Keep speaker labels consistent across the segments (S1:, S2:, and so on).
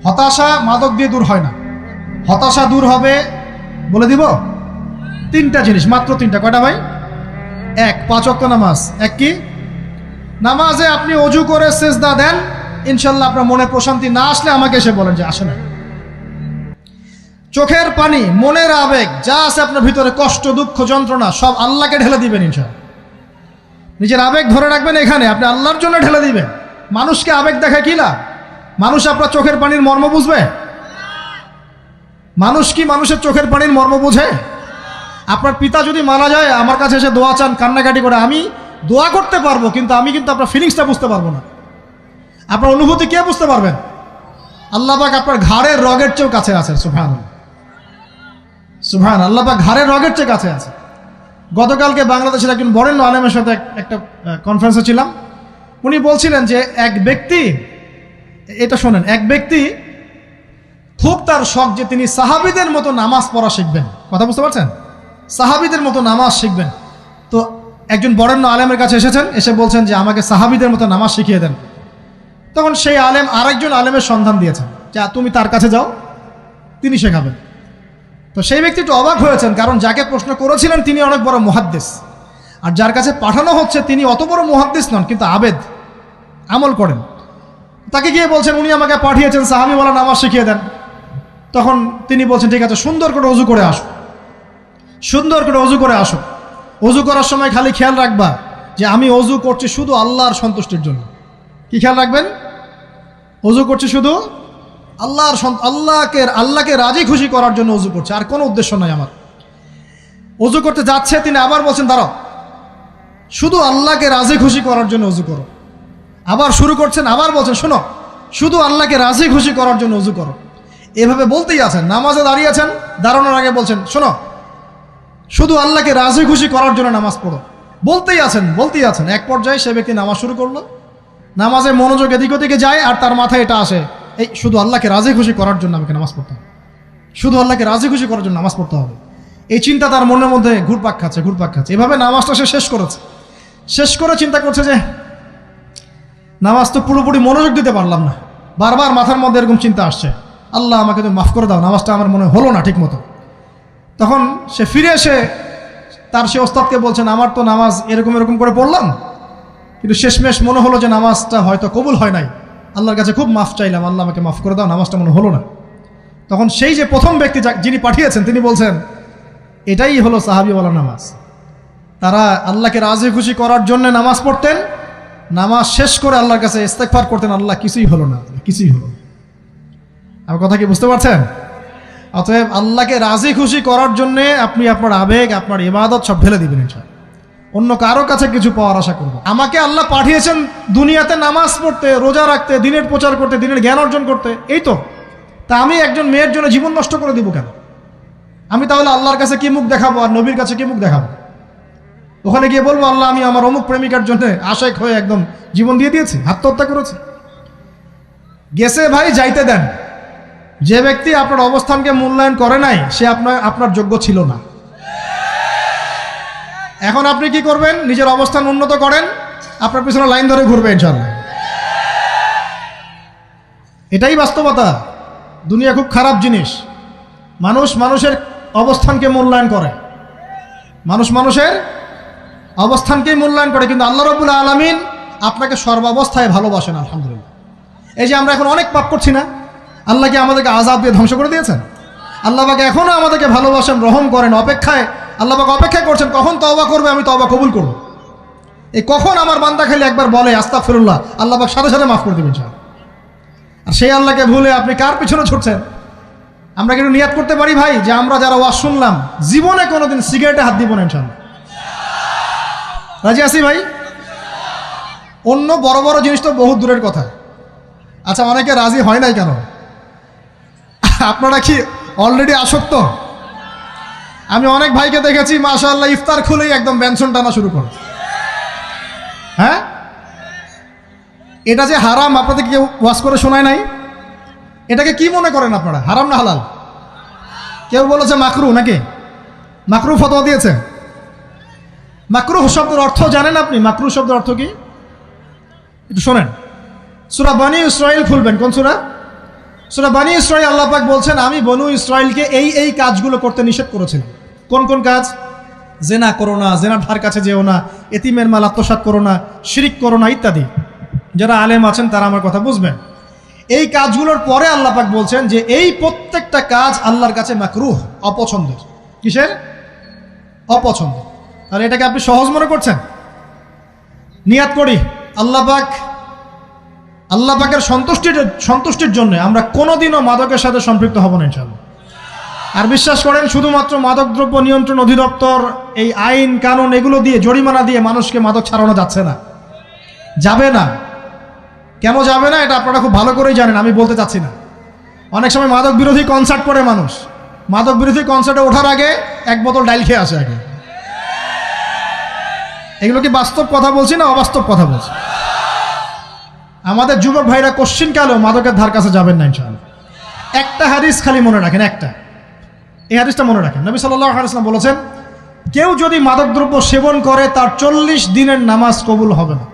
S1: হতাশা মাদক দিয়ে দূর হয় না। হতাশা দূর হবে, বলে দিব, তিনটা জিনিস, মাত্র তিনটা। কয়টা ভাই? এক, 5 ওয়াক্ত নামাজ। এক কি? নামাজে আপনি অজু করে সেজদা দেন, ইনশাল্লাহ আপনার মনে প্রশান্তি না আসলে আমাকে এসে বলেন যে আসে না। চোখের পানি, মনের আবেগ যা আছে আপনার ভিতরে, কষ্ট, দুঃখ, যন্ত্রণা, সব আল্লাহকে ঢেলে দিবেন ইনশাল্লাহ। নিজের আবেগ ধরে রাখবেন এখানে, আপনি আল্লাহর জন্য ঢেলে দিবেন। মানুষকে আবেগ দেখা কি লাভ? মানুষ আপনার চোখের পানির মর্ম বুঝবে? মানুষ কি মানুষের চোখের পানির মর্ম বুঝে? আপনার পিতা যদি মারা যায়, আমার কাছে এসে দোয়া চান কান্নাকাটি করে, আমি দোয়া করতে পারবো, কিন্তু আমি কিন্তু আপনার ফিলিংসটা বুঝতে পারবো না। আপনার অনুভূতি কে বুঝতে পারবেন? আল্লাহ পাক আপনার ঘাড়ের রগের চেয়েও কাছে আছেন। সুবহানাল্লাহ, সুবহান আল্লাহ পাক ঘাড়ের রগের চেয়ে কাছে আছে। গতকালকে বাংলাদেশের একজন বরেণ্য আলেমের সাথে একটা কনফারেন্সে ছিলাম। উনি বলছিলেন যে এক ব্যক্তি, এটা শোনেন, এক ব্যক্তি খুব তার শখ যে তিনি সাহাবীদের মতো নামাজ পড়া শিখবেন। কথা বুঝতে পারছেন? সাহাবীদের মতো নামাজ শিখবেন। তো একজন বরেণ্য আলেমের কাছে এসেছেন, এসে বলছেন যে আমাকে সাহাবীদের মতো নামাজ শিখিয়ে দেন। তখন সেই আলেম আরেকজন আলেমের সন্ধান দিয়েছেন, যা তুমি তার কাছে যাও, তিনি শেখাবেন। তো সেই ব্যক্তি একটু অবাক হয়েছেন, কারণ যাকে প্রশ্ন করেছিলেন তিনি অনেক বড় মুহাদ্দিস, আর যার কাছে পাঠানো হচ্ছে তিনি অত বড় মুহাদ্দিস নন, কিন্তু আবেদ, আমল করেন। তাকে গিয়ে বলছেন উনি আমাকে পাঠিয়েছেন সাহাবীওয়ালা নামাজ শিখিয়ে দেন। তখন তিনি বলছেন ঠিক আছে, সুন্দর করে অজু করে আসো, সুন্দর করে অজু করে আসো। অজু করার সময় খালি খেয়াল রাখবা যে আমি অজু করছি শুধু আল্লাহর সন্তুষ্টির জন্য। কি খেয়াল রাখবেন? অজু করছি শুধু আল্লাহকে রাজি খুশি করার জন্য অজু করছে, আর কোনো উদ্দেশ্য নাই আমার। অজু করতে যাচ্ছে, তিনি আবার বলছেন দাঁড়াও, শুধু আল্লাহকে রাজি খুশি করার জন্য অজু করো। আবার শুরু করছেন, আবার বলছেন শোনো, শুধু আল্লাহকে রাজি খুশি করার জন্য অজু করো। এভাবে বলতেই আছেন। নামাজে দাঁড়িয়েছেন, দাঁড়ানোর আগে বলছেন শোনো, শুধু আল্লাহকে রাজি খুশি করার জন্য নামাজ পড়ো। বলতেই আছেন। এক পর্যায়ে সে ব্যক্তি নামাজ শুরু করলো। নামাজে মনোযোগ এদিক ওদিকে যায়, আর তার মাথায় এটা আসে, এই শুধু আল্লাহকে রাজি খুশি করার জন্য আমাকে নামাজ পড়তে হবে, শুধু আল্লাহকে রাজি খুশি করার জন্য নামাজ পড়তে হবে। এই চিন্তা তার মনের মধ্যে ঘুরপাক খাচ্ছে। এভাবে নামাজটা সে শেষ করে চিন্তা করছে যে নামাজ তো পুরোপুরি মনোযোগ দিতে পারলাম না। বারবার মাথার মধ্যে এরকম চিন্তা আসছে, আল্লাহ আমাকে তুমি মাফ করে দাও, নামাজটা আমার মনে হলো না ঠিক মতো। তখন সে ফিরে এসে সে ওস্তাদকে বলছেন আমার তো নামাজ এরকম করে পড়লাম, কিন্তু শেষমেশ মনে হলো যে নামাজটা হয়তো কবুল হয় নাই, আল্লাহর কাছে খুব মাফ চাইলাম, আল্লাহ আমাকে মাফ করে দাও, নামাজটা মনে হলো না। তখন সেই যে প্রথম ব্যক্তি যিনি পাঠিয়েছেন তিনি বলছেন এটাই হলো সাহাবীওয়ালা নামাজ। তারা আল্লাহকে রাজি খুশি করার জন্য নামাজ পড়তেন, নামাজ শেষ করে আল্লাহর কাছে ইস্তেগফার করতেন, আল্লাহ কিছুই হলো না। আমার কথা কি বুঝতে পারছেন? অতএব আল্লাহকে রাজি খুশি করার জন্যে আপনি আপনার আবেগ, আপনার ইবাদত সব ঢেলে দিবেন ইনশাআল্লাহ। অন্য কারো কাছে কিছু পাওয়ার আশা করব। আমাকে আল্লাহ পাঠিয়েছেন দুনিয়াতে নামাজ পড়তে, রোজা রাখতে, দিনের প্রচার করতে, দিনের জ্ঞান অর্জন করতে, এই তো। তা আমি একজন মেয়ের জন্য জীবন নষ্ট করে দিব কেন? আমি তাহলে আল্লাহর কাছে কি মুখ দেখাবো, আর নবীর কাছে কি মুখ দেখাবো? ওখানে গিয়ে বলবো আল্লাহ আমি আমার অমুক প্রেমিকার জন্য আশেক হয়ে একদম জীবন দিয়ে দিয়েছি, আত্মহত্যা করেছি। গেছে ভাই, যাইতে দেন। যে ব্যক্তি আপনার অবস্থানকে মূল্যায়ন করে নাই সে আপনার যোগ্য ছিল না। এখন আপনি কি করবেন? নিজের অবস্থান উন্নত করেন, আপনার পিছনে লাইন ধরে ঘুরবে ইনশাআল্লাহ। এটাই বাস্তবতা। দুনিয়া খুব খারাপ জিনিস। মানুষের অবস্থানকে মূল্যায়ন করে, মানুষের অবস্থানকেই মূল্যায়ন করে, কিন্তু আল্লাহ রাব্বুল আলামিন আপনাকে সর্বাবস্থায় ভালোবাসেন। আলহামদুলিল্লাহ। এই যে আমরা এখন অনেক পাপ করছি না, আল্লাহ কি আমাদেরকে আযাব দিয়ে ধ্বংস করে দিয়েছেন? আল্লাহ পাক এখনো আমাদেরকে ভালোবাসেন, রহম করেন, আল্লাহ পাক অপেক্ষা করছেন কখন তওবা করবে, আমি তওবা কবুল করব। এই কখন আমার বান্দা খালি একবার বলে আস্তাগফিরুল্লাহ, আল্লাহ পাক সাথে সাথে মাফ করে দেবেন ইনশাআল্লাহ। আর সেই আল্লাহকে ভুলে আপনি কার পিছনে ছুটছেন? আমরা কিন্তু নিয়াত করতে পারি ভাই যে আমরা যারা ওয়াজ শুনলাম জীবনে কোনোদিন সিগারেটে হাত দিব না ইনশাআল্লাহ। রাজি আছি ভাই? অন্য বড় বড় জিনিস তো বহুত দূরের কথা। আচ্ছা, অনেকে রাজি হয় নাই কেন? আপনারা কি অলরেডি আসক্ত? আমি অনেক ভাইকে দেখেছি মাশাআল্লাহ ইফতার খুলেই একদম বেনসন টানা শুরু করে। হ্যাঁ, এটা যে হারাম আপনাদের কেউ ওয়াজ করে শোনায় নাই? এটাকে কি মনে করেন আপনারা, হারাম না হালাল? কেউ বলেছে মাকরু, নাকি মাকরু ফতোয়া দিয়েছে? মাকরুহ শব্দের অর্থ জানেন আপনি? মাকরুহ শব্দের অর্থ কি একটু শোনেন। সূরা বনী ইসরাঈল খুলবেন। কোন সূরা? সূরা বনী ইসরাঈল আল্লাহ পাক বলছেন, আমি বনু ইসরাঈলকে এই কাজগুলো করতে নিষেধ করেছিলাম। কোন কোন কাজ? জেনা করো না, জেনার ধার কাছে যেও না, এতিমের মাল আত্মসাৎ করো না, শিরিক করো না ইত্যাদি। যারা আলেম আছেন তারা আমার কথা বুঝবেন। এই কাজগুলোর পরে আল্লাহ পাক বলছেন যে এই প্রত্যেকটা কাজ আল্লাহর কাছে মাকরুহ, অপছন্দের। কিসের? অপছন্দ। আর এটাকে আপনি সহজ মনে করছেন? নিয়াত করি আল্লাহ পাকের সন্তুষ্টির জন্য আমরা কোনোদিনও মাদকের সাথে সম্পৃক্ত হব না ইনশাআল্লাহ। আর বিশ্বাস করেন, শুধুমাত্র মাদকদ্রব্য নিয়ন্ত্রণ অধিদপ্তর এই আইন কানুন এগুলো দিয়ে, জরিমানা দিয়ে মানুষকে মাদক ছাড়ানো যাচ্ছে না, যাবে না। কেন যাবে না এটা আপনারা খুব ভালো করেই জানেন, আমি বলতে চাচ্ছি না। অনেক সময় মাদক বিরোধী কনসার্ট করে মানুষ, মাদক বিরোধী কনসার্টে ওঠার আগে এক বোতল ডাইল খেয়ে আসে আগে। এগুলো কি বাস্তব কথা বলছি না অবাস্তব কথা বলছি? আমাদের যুবক ভাইরা কোশ্চিনকালেও মাদকের ধার কাছে যাবেন না ইনশাআল্লাহ। একটা হাদিস খালি মনে রাখেন, এই হাদিসটা মনে রাখেন। নবী সাল্লাল্লাহু আলাইহি ওয়াসাল্লাম বলেছেন, কেউ যদি মাদকদ্রব্য সেবন করে তার 40 দিনের নামাজ কবুল হবে না।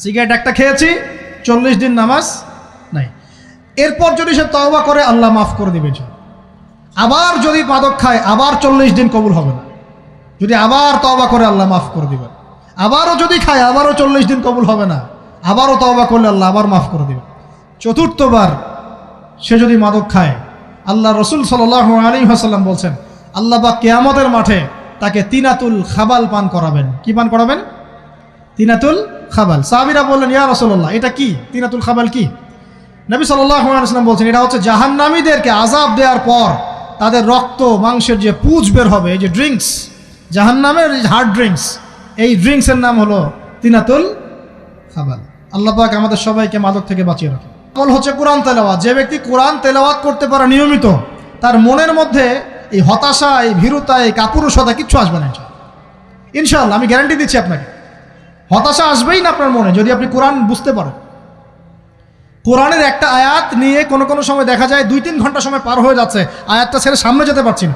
S1: সিগারেট একটা খেয়েছি, 40 দিন নামাজ নাই। এরপর যদি সে তওবা করে আল্লাহ মাফ করে দিবেন। আবার যদি মাদক খায় আবার 40 দিন কবুল হবে না। যদি আবার তওবা করে আল্লাহ মাফ করে দিবেন। আবারও যদি খায় আবারও 40 দিন কবুল হবে না। আবারও তওবা করলে আল্লাহ আবার মাফ করে দিবেন। চতুর্থবার সে যদি মাদক খায়, আল্লাহ রসুল সাল্লাল্লাহু আলাইহি ওয়াসাল্লাম বলছেন, আল্লাহ পাক কিয়ামতের মাঠে তাকে তিনাতুল খাবাল পান করাবেন। কি পান করাবেন? তিনাতুল খাবাল। সাহাবীরা বললেন, ইয়া রাসূলুল্লাহ, এটা কি? তিনাতুল খাবাল কি? নবী সাল্লাল্লাহু আলাইহি ওয়াসাল্লাম বলছেন, এটা হচ্ছে জাহান্নামীদেরকে আযাব দেওয়ার পর তাদের রক্ত মাংসের যে পুঁজ বের হবে, এই যে ড্রিঙ্কস, জাহান্নামের হার্ড ড্রিঙ্কস, এই ড্রিঙ্কসের নাম হলো তিনাতুল খাবাল। আল্লাহ পাক আমাদের সবাইকে মাদক থেকে বাঁচিয়ে রাখেন। আমল হচ্ছে কোরআন তেলাওয়াত। যে ব্যক্তি কোরআন তেলাওয়াত করতে পারে নিয়মিত, তার মনের মধ্যে এই হতাশা, এই ভীরুতা, এই কাপুরুষতা কিচ্ছু আসবে না ইনশাআল্লাহ। আমি গ্যারান্টি দিচ্ছি আপনাকে, হতাশা আসবেই না আপনার মনে যদি আপনি কোরআন বুঝতে পারেন। কোরআনের একটা আয়াত নিয়ে কোনো সময় দেখা যায় 2-3 ঘন্টা সময় পার হয়ে যাচ্ছে, আয়াতটা ছেড়ে সামনে যেতে পারছি না।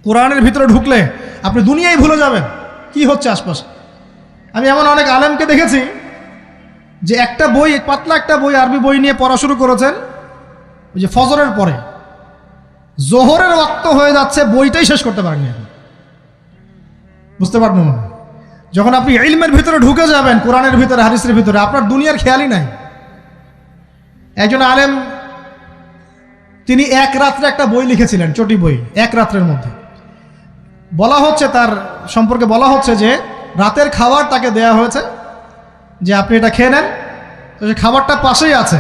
S1: কোরআনের ভিতরে ঢুকলে আপনি দুনিয়ায় ভুলে যাবেন কি হচ্ছে আশপাশে। আমি এমন অনেক আলেমকে দেখেছি যে একটা বই, পাতলা একটা বই, আরবি বই নিয়ে পড়া শুরু করেছেন, ওই যে ফজরের পরে জোহরের ওয়াক্ত হয়ে যাচ্ছে, বইটাই শেষ করতে পারেননি। বুঝতে পারবেন না, যখন আপনি ইলমের ভিতরে ঢুকে যাবেন, কোরআনের ভিতরে, হাদিসের ভিতরে, আপনার দুনিয়ার খেয়ালই নাই। একজন আলেম, তিনি এক রাত্রে একটা বই লিখেছিলেন, চটি বই, এক রাত্রের মধ্যে। বলা হচ্ছে, তার সম্পর্কে বলা হচ্ছে যে রাতের খাবার তাকে দেয়া হয়েছে যে আপনি এটা খেয়ে নেন। তো সে খাবারটা পাশেই আছে,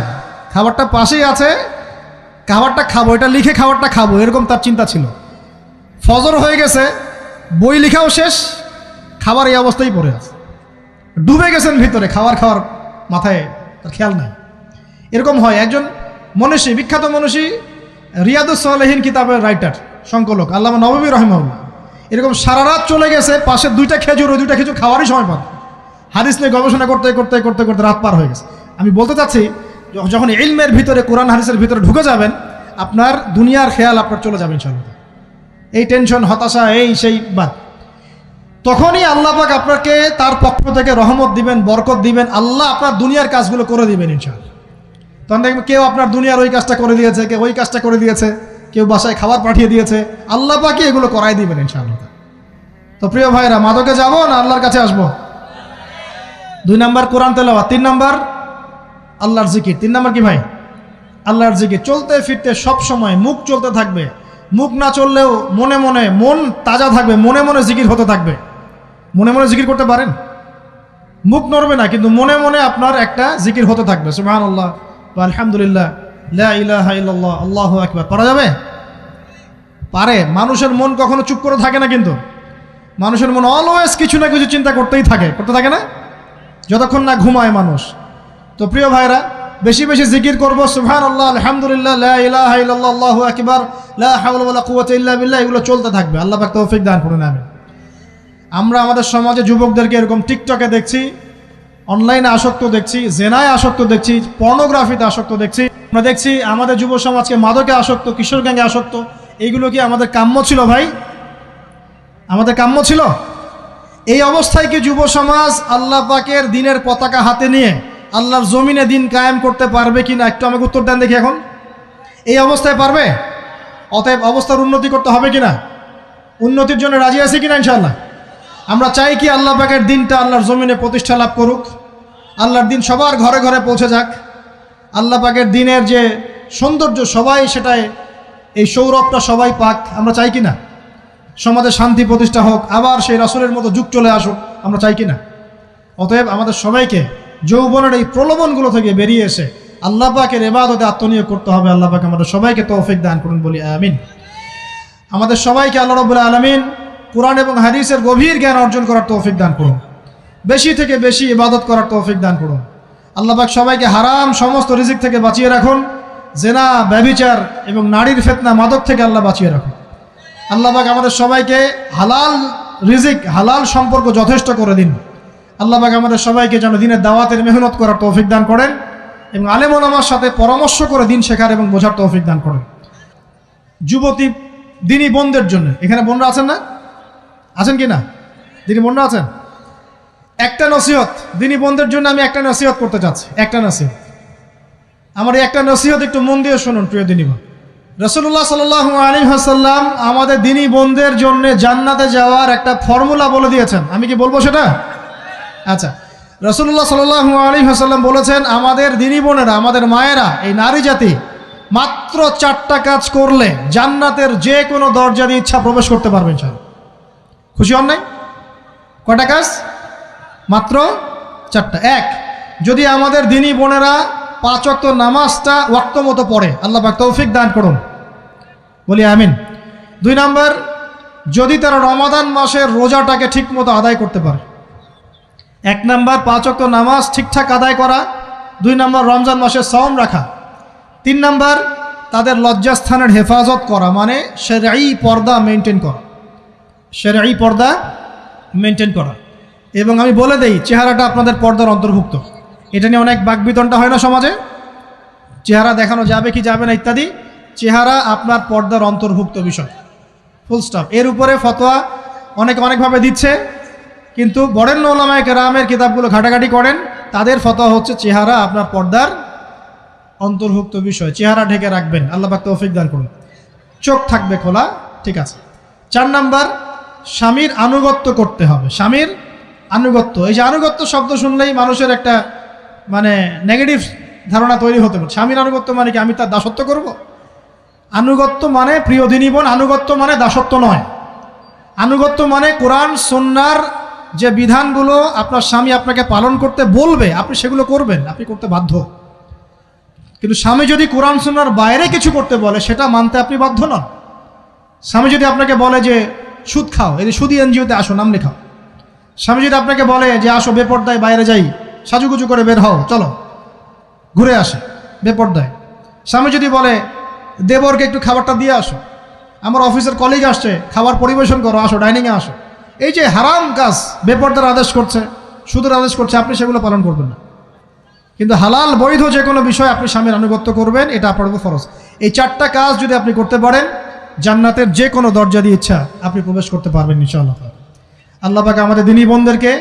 S1: খাবারটা খাবো, এটা লিখে খাবারটা খাবো, এরকম তার চিন্তা ছিল। ফজর হয়ে গেছে, বই লেখাও শেষ, খাবার এই অবস্থায় পড়ে আছে, ডুবে গেছেন ভিতরে, খাওয়ার মাথায় তার খেয়াল নাই। এরকম হয়। একজন মনীষী, বিখ্যাত মনীষী, রিয়াদুস সালেহিন কিতাবের রাইটার, সংকলক আল্লামা নববী রাহিমাহুল্লাহ, এরকম সারা রাত চলে গেছে, পাশে 2টা খেজুর, ওই 2টা খেজুর খাওয়ারই সময় পান। হাদিস নিয়ে গবেষণা করতে রাত পার হয়ে গেছে। আমি বলতে চাচ্ছি, যখন ইলমের ভিতরে, কোরআন হাদিসের ভিতরে ঢুকে যাবেন, আপনার দুনিয়ার খেয়াল আপনার চলে যাবে ইনশাআল্লাহ। এই টেনশন, হতাশা, এই সেই বাদ, তখনই আল্লাহ পাক আপনাকে তার পক্ষ থেকে রহমত দিবেন, বরকত দিবেন, আল্লাহ আপনার দুনিয়ার কাজগুলো করে দিবেন ইনশাআল্লাহ। তখন দেখবেন কেউ আপনার দুনিয়ার ওই কাজটা করে দিয়েছে, কেউ ওই কাজটা করে দিয়েছে, কেউ বাসায় খাবার পাঠিয়ে দিয়েছে, আল্লাহ পাকই এগুলো করাই দিবেন ইনশাআল্লাহ। তো প্রিয় ভাইরা, মাদকে যাব না আল্লাহর কাছে আসবো? 2 নাম্বার কোরআন তেলাওয়াত, 3 নাম্বার আল্লাহর জিকির। 3 নাম্বার কি ভাই? আল্লাহর জিকির। চলতে ফিরতে সব সময় মুখ চলতে থাকবে, মুখ না চললেও মনে মনে মন তাজা থাকবে, মনে মনে জিকির হতে থাকবে। মনে মনে জিকির করতে পারেন? মুখ নড়বে না, কিন্তু মনে মনে আপনার একটা জিকির হতে থাকবে, সুবহানাল্লাহ ওয়া আলহামদুলিল্লাহ, লা ইলাহা ইল্লাল্লাহ, আল্লাহু আকবার। পারা যাবে? পারে। মানুষের মন কখনো চুপ করে থাকে না, কিন্তু মানুষের মন অলওয়েজ কিছু না কিছু চিন্তা করতে থাকে না, যতক্ষণ না ঘুমায় মানুষ। তো প্রিয় ভাইরা, বেশি বেশি জিকির করবো, সুবহানাল্লাহ, আলহামদুলিল্লাহ, লা ইলাহা ইল্লাল্লাহ, আল্লাহু আকবার, লা হাওলা ওয়ালা কুওয়াতা ইল্লা বিল্লাহ, এগুলো চলতে থাকবে। আল্লাহ পাক তৌফিক দান করুন, আমিন। আমরা আমাদের সমাজে যুবকদেরকে এরকম টিকটকে দেখছি, অনলাইনে আসক্ত দেখছি, জেনায় আসক্ত দেখছি, পর্নোগ্রাফিতে আসক্ত দেখছি। আমরা দেখছি আমাদের যুব সমাজকে মাদকে আসক্ত, কিশোর গ্যাংয়ে আসক্ত। এইগুলো কি আমাদের কাম্য ছিল ভাই? আমাদের কাম্য ছিল? এই অবস্থায় কি যুব সমাজ আল্লাহ পাকের দ্বীনের পতাকা হাতে নিয়ে আল্লাহর জমিনে দিন কায়েম করতে পারবে কি না একটু আমাকে উত্তর দেন দেখি। এখন এই অবস্থায় পারবে? অতএব অবস্থার উন্নতি করতে হবে কিনা? উন্নতির জন্য রাজি আছি কিনা ইনশাআল্লাহ? আমরা চাই কি আল্লাহ পাকের দিনটা আল্লাহর জমিনে প্রতিষ্ঠা লাভ করুক, আল্লাহর দিন সবার ঘরে ঘরে পৌঁছে যাক, আল্লাহ পাকের দিনের যে সৌন্দর্য সবাই সেটাই, এই সৌরভটা সবাই পাক। আমরা চাই কি না? সমাজে শান্তি প্রতিষ্ঠা হোক, আবার সেই রাসূলের মতো যুগ চলে আসুক, আমরা চাই কি না? অতএব আমাদের সবাইকে যৌবনের এই প্রলোভনগুলো থেকে বেরিয়ে এসে আল্লাহ পাকের ইবাদতে আত্মনিয়োগ করতে হবে। আল্লাহ পাক আমাদের সবাইকে তৌফিক দান করুন, বলি আমিন। আমাদের সবাইকে আল্লাহ রাব্বুল আলামিন কুরআন এবং হাদিসের গভীর জ্ঞান অর্জন করার তৌফিক দান করুন, বেশি থেকে বেশি ইবাদত করার তৌফিক দান করুন। আল্লাহ পাক সবাইকে হারাম সমস্ত রিজিক থেকে বাঁচিয়ে রাখুন, জেনা, ব্যভিচার এবং নারীর ফিতনা, মাদক থেকে আল্লাহ বাঁচিয়ে রাখুন। আল্লাহ পাক আমাদের সবাইকে হালাল রিজিক, হালাল সম্পর্ক যথেষ্ট করে দিন। আল্লাহ পাক আমাদের সবাইকে যেন দিনের দাওয়াতের মেহনত করার তৌফিক দান করেন এবং আলেম ওলামার সাথে পরামর্শ করে দিন শেখার এবং বোঝার তৌফিক দান করেন। যুবতী দিনী বোনদের জন্য, এখানে বোনরা আছেন না? আছেন কি না? দিনী বোনরা আছেন? একটা নসিহত দিনী বোনদের জন্য আমি একটা নসিহত করতে চাচ্ছি, একটা নসিহত। আমার এই একটা নসিহত একটু মন দিয়ে শুনুন প্রিয় দিনী বোন। রাসূলুল্লাহ সাল্লাল্লাহু আলাইহি ওয়াসাল্লাম আমাদের দিনী বোনদের জন্য জান্নাতে যাওয়ার একটা ফর্মুলা বলে দিয়েছেন। আমি কি বলবো সেটা? আচ্ছা, রাসূলুল্লাহ সাল্লাল্লাহু আলাইহি ওয়াসাল্লাম বলেছেন আমাদের দিনী বোনেরা, আমাদের মায়েরা, এই নারী জাতি মাত্র 4টা কাজ করলে জান্নাতের যে কোনো দরজা দিয়ে ইচ্ছা প্রবেশ করতে পারবে ইনশাআল্লাহ। খুশি হন নাই? কয়টা কাজ? মাত্র 4টা। এক, যদি আমাদের দিনী বোনেরা 5 ওয়াক্ত নামাজটা ওয়াক্ত মতো পড়ে, আল্লাহ পাক তৌফিক দান করুন, বলি আমিন। 2 নাম্বার, যদি তারা রমাদান মাসের রোজাটাকে ঠিক মতো আদায় করতে পারে। 1 নাম্বার 5 ওয়াক্ত নামাজ ঠিকঠাক আদায় করা, 2 নাম্বার রমজান মাসের সাওম রাখা, 3 নাম্বার তাদের লজ্জাস্থানের হেফাজত করা, মানে শরঈ পর্দা মেনটেন করা, শরঈ পর্দা মেনটেন করা। এবং আমি বলে দেই, চেহারাটা আপনাদের পর্দার অন্তর্ভুক্ত। এটা নিয়ে অনেক বাকবিতণ্ডা হয় না সমাজে, চেহারা দেখানো যাবে কি যাবে না ইত্যাদি। চেহারা আপনার পর্দার অন্তর্ভুক্ত বিষয়, ফুল স্টপ। এর উপরে ফতোয়া অনেকে অনেকভাবে দিচ্ছে, কিন্তু বরেণ্য উলামায়ে কেরামের কিতাবগুলো ঘাটাঘাটি করেন, তাদের ফতোয়া হচ্ছে চেহারা আপনার পর্দার অন্তর্ভুক্ত বিষয়, চেহারা ঢেকে রাখবেন, আল্লাহ পাক তৌফিক দান করুন। চোখ থাকবে খোলা, ঠিক আছে। 4 নাম্বার, স্বামীর আনুগত্য করতে হবে। স্বামীর আনুগত্য, এই যে আনুগত্য শব্দ শুনলেই মানুষের একটা মানে নেগেটিভ ধারণা তৈরি হতে পারে। স্বামীর আনুগত্য মানে কি আমি তার দাসত্ব করব? আনুগত্য মানে, প্রিয় দিনী বোন, আনুগত্য মানে দাসত্ব নয়। আনুগত্য মানে কোরআন সুন্নাহর যে বিধানগুলো আপনার স্বামী আপনাকে পালন করতে বলবে, আপনি সেগুলো করবেন, আপনি করতে বাধ্য। কিন্তু স্বামী যদি কোরআন সুন্নাহর বাইরে কিছু করতে বলে, সেটা মানতে আপনি বাধ্য নন। স্বামী যদি আপনাকে বলে যে সুদ খাও, এই যে সুদী এনজিওতে আসো, নাম লেখাও। স্বামী যদি আপনাকে বলে যে আসো বেপর্দায় বাইরে যাই, সাজুগুজু করে বের হও, চলো ঘুরে আসে বেপর্দায়। স্বামী যদি বলে দেবরকে একটু খাবারটা দিয়ে আসো, আমার অফিসের কলিগ আসছে, খাবার পরিবেশন করো, আসো ডাইনিংয়ে আসো। এই যে হারাম কাজ, বেপর্দার আদেশ করছে, সুদের আদেশ করছে, আপনি সেগুলো পালন করবেন না। কিন্তু হালাল বৈধ যে কোনো বিষয় আপনি স্বামীর আনুগত্য করবেন, এটা আপনার উপর ফরজ। এই 4টা কাজ যদি আপনি করতে পারেন, জান্নাতের যে কোনো দরজা দিয়ে ইচ্ছা আপনি প্রবেশ করতে পারবেন ইনশাআল্লাহ। আল্লাহ পাক আমাদের দিনী বোনদেরকে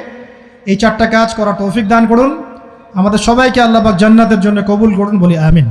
S1: এই 4টা কাজ করার তৌফিক দান করুন। আমাদের সবাইকে আল্লাহ পাক জান্নাতের জন্য কবুল করুন, বলি আমিন।